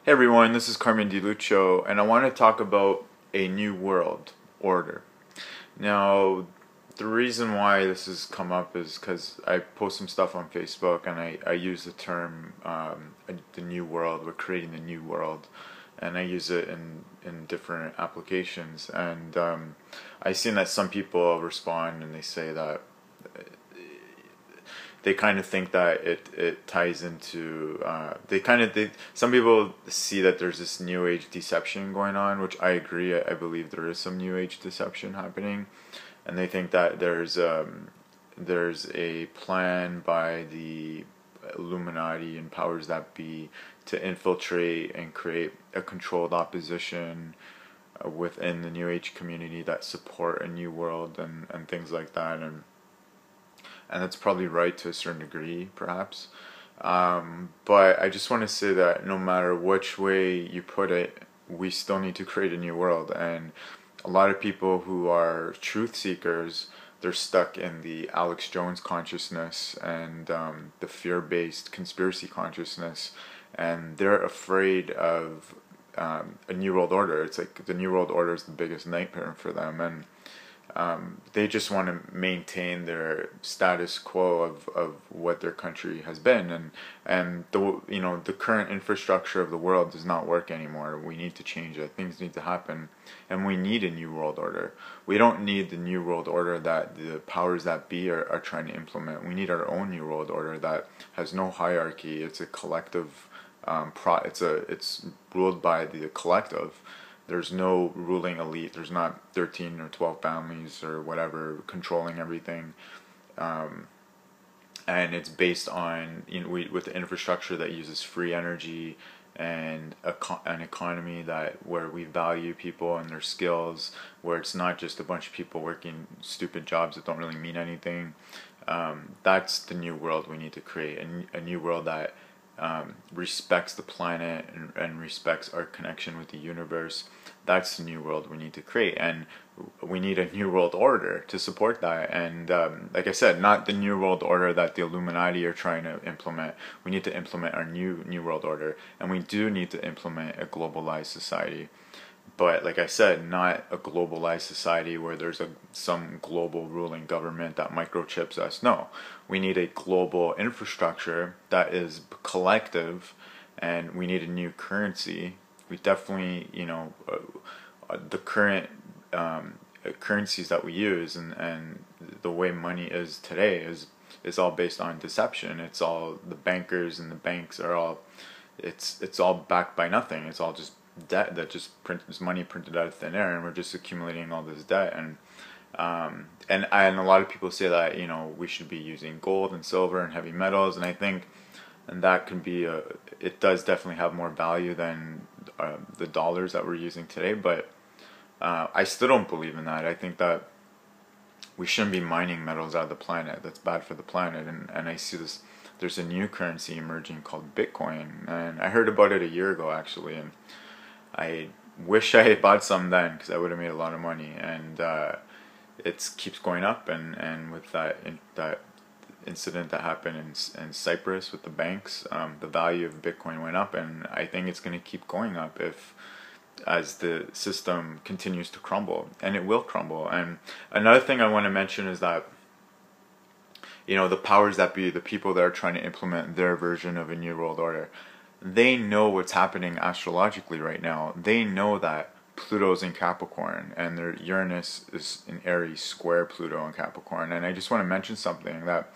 Hey everyone, this is Carmen Luccio, and I want to talk about a new world order. Now, the reason why this has come up is because I post some stuff on Facebook and I use the term the new world. We're creating the new world, and I use it in different applications. And I've seen that some people respond and they say that they kind of think that it ties into some people see that there's this new age deception going on, which I agree. I believe there is some new age deception happening, and they think that there's a plan by the Illuminati and powers that be to infiltrate and create a controlled opposition within the new age community that support a new world and things like that. And that's probably right to a certain degree, perhaps. But I just want to say that no matter which way you put it, we still need to create a new world. And a lot of people who are truth seekers, they're stuck in the Alex Jones consciousness and the fear-based conspiracy consciousness, and they're afraid of a new world order. It's like the new world order is the biggest nightmare for them, and they just want to maintain their status quo of what their country has been, and the current infrastructure of the world does not work anymore. We need to change it. Things need to happen, and we need a new world order. We don't need the new world order that the powers that be are trying to implement. We need our own new world order that has no hierarchy. It's a collective. It's ruled by the collective. There's no ruling elite. There's not 13 or 12 families or whatever controlling everything, and it's based on with the infrastructure that uses free energy and an economy where we value people and their skills, where it's not just a bunch of people working stupid jobs that don't really mean anything. That's the new world we need to create, a new world that respects the planet and respects our connection with the universe. That's the new world we need to create, and we need a new world order to support that. And like I said, not the new world order that the Illuminati are trying to implement. We need to implement our new world order, and we do need to implement a globalized society. But like I said, not a globalized society where there's some global ruling government that microchips us. No, we need a global infrastructure that is collective, and we need a new currency. We definitely, the current currencies that we use and the way money is today is all based on deception. It's all the bankers and the banks are all, it's all backed by nothing. It's all just debt that just is money printed out of thin air, and we're just accumulating all this debt. And a lot of people say that we should be using gold and silver and heavy metals, and I think that can be it does definitely have more value than the dollars that we're using today. But I still don't believe in that. I think that we shouldn't be mining metals out of the planet. That's bad for the planet. And I see this. There's a new currency emerging called Bitcoin, and I heard about it a year ago actually, and I wish I had bought some then, because I would have made a lot of money. And it keeps going up, and with that incident that happened in Cyprus with the banks, the value of Bitcoin went up, and I think it's going to keep going up as the system continues to crumble, and it will crumble. And another thing I want to mention is that the powers that be, the people that are trying to implement their version of a new world order, they know what's happening astrologically right now. They know that Pluto's in Capricorn, and their Uranus is in Aries square Pluto in Capricorn. And I just want to mention something, that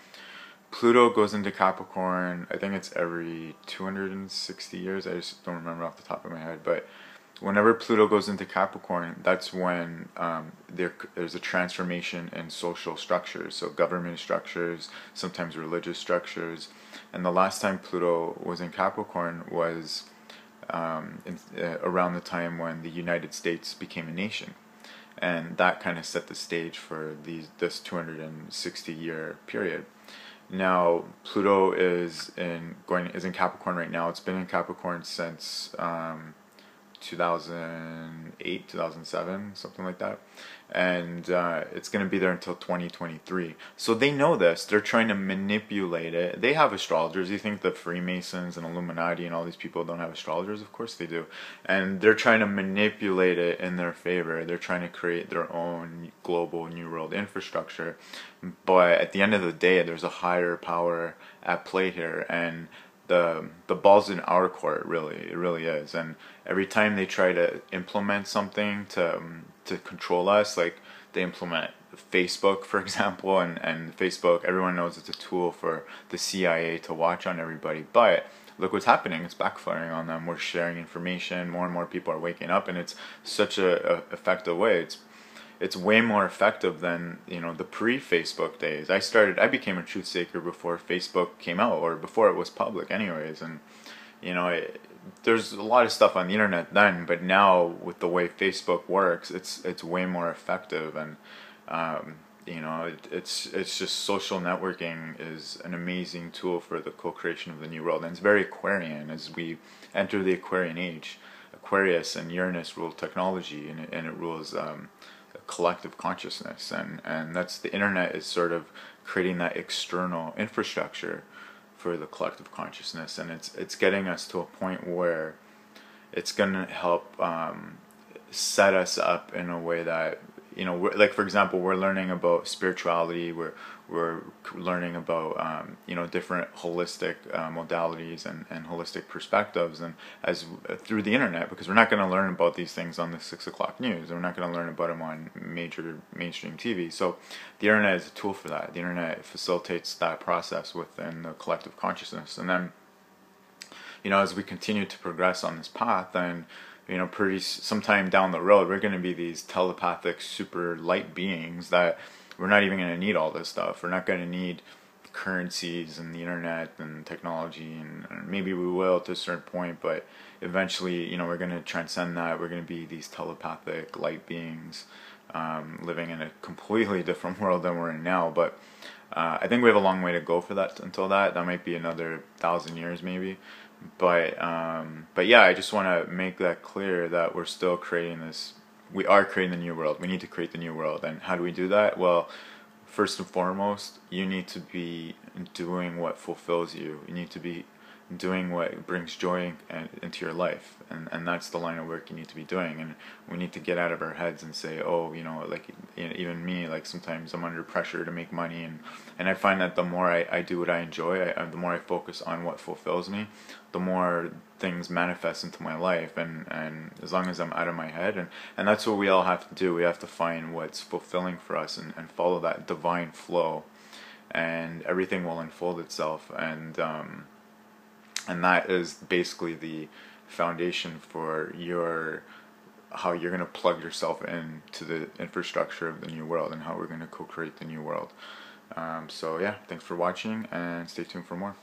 Pluto goes into Capricorn, I think it's every 260 years. I just don't remember off the top of my head. But whenever Pluto goes into Capricorn, that's when there's a transformation in social structures, so government structures, sometimes religious structures. And the last time Pluto was in Capricorn was around the time when the United States became a nation, and that kind of set the stage for this 260-year period. Now Pluto is in Capricorn right now. It's been in Capricorn since 2008, 2007, something like that. And it's going to be there until 2023. So they know this. They're trying to manipulate it. They have astrologers. You think the Freemasons and Illuminati and all these people don't have astrologers? Of course they do. And they're trying to manipulate it in their favor. They're trying to create their own global New World infrastructure. But at the end of the day, there's a higher power at play here. And the ball's in our court, really. It really is. And every time they try to implement something to control us, like they implement Facebook, for example, and Facebook, everyone knows it's a tool for the CIA to watch on everybody, but look what's happening. It's backfiring on them. We're sharing information. More and more people are waking up, and it's such a effective way. It's way more effective than, you know, the pre-Facebook days. I became a truth seeker before Facebook came out, or before it was public anyways. And you know, there's a lot of stuff on the internet then, but now with the way Facebook works, it's way more effective. And you know, it's just, social networking is an amazing tool for the co-creation of the new world. And it's very Aquarian as we enter the Aquarian age. Aquarius and Uranus rule technology, and it rules collective consciousness, and that's, the internet is sort of creating that external infrastructure for the collective consciousness, and it's getting us to a point where it's going to help set us up in a way that, you know, like for example, we're learning about spirituality, we're learning about you know, different holistic modalities and holistic perspectives, and as through the internet, because we're not going to learn about these things on the 6 o'clock news, we're not going to learn about them on major mainstream TV. So the internet is a tool for that. The internet facilitates that process within the collective consciousness, and then, you know, as we continue to progress on this path, then, you know, sometime down the road, we're going to be these telepathic super light beings that we're not even going to need all this stuff. We're not going to need currencies and the internet and technology, and maybe we will to a certain point, but eventually, you know, we're going to transcend that. We're going to be these telepathic light beings living in a completely different world than we're in now. But I think we have a long way to go for that. Until that might be another 1,000 years maybe. But yeah, I just want to make that clear that we're still creating this. We are creating the new world. We need to create the new world. And how do we do that? Well, first and foremost, you need to be doing what fulfills you. You need to be doing what brings joy into your life, and that's the line of work you need to be doing. And we need to get out of our heads and say, oh, you know, like, you know, even me, like sometimes I'm under pressure to make money, and I find that the more I do what I enjoy, the more I focus on what fulfills me, the more things manifest into my life, and as long as I'm out of my head, and that's what we all have to do. We have to find what's fulfilling for us and follow that divine flow, and everything will unfold itself. And that is basically the foundation for how you're going to plug yourself into the infrastructure of the new world, and how we're going to co-create the new world. So yeah, thanks for watching, and stay tuned for more.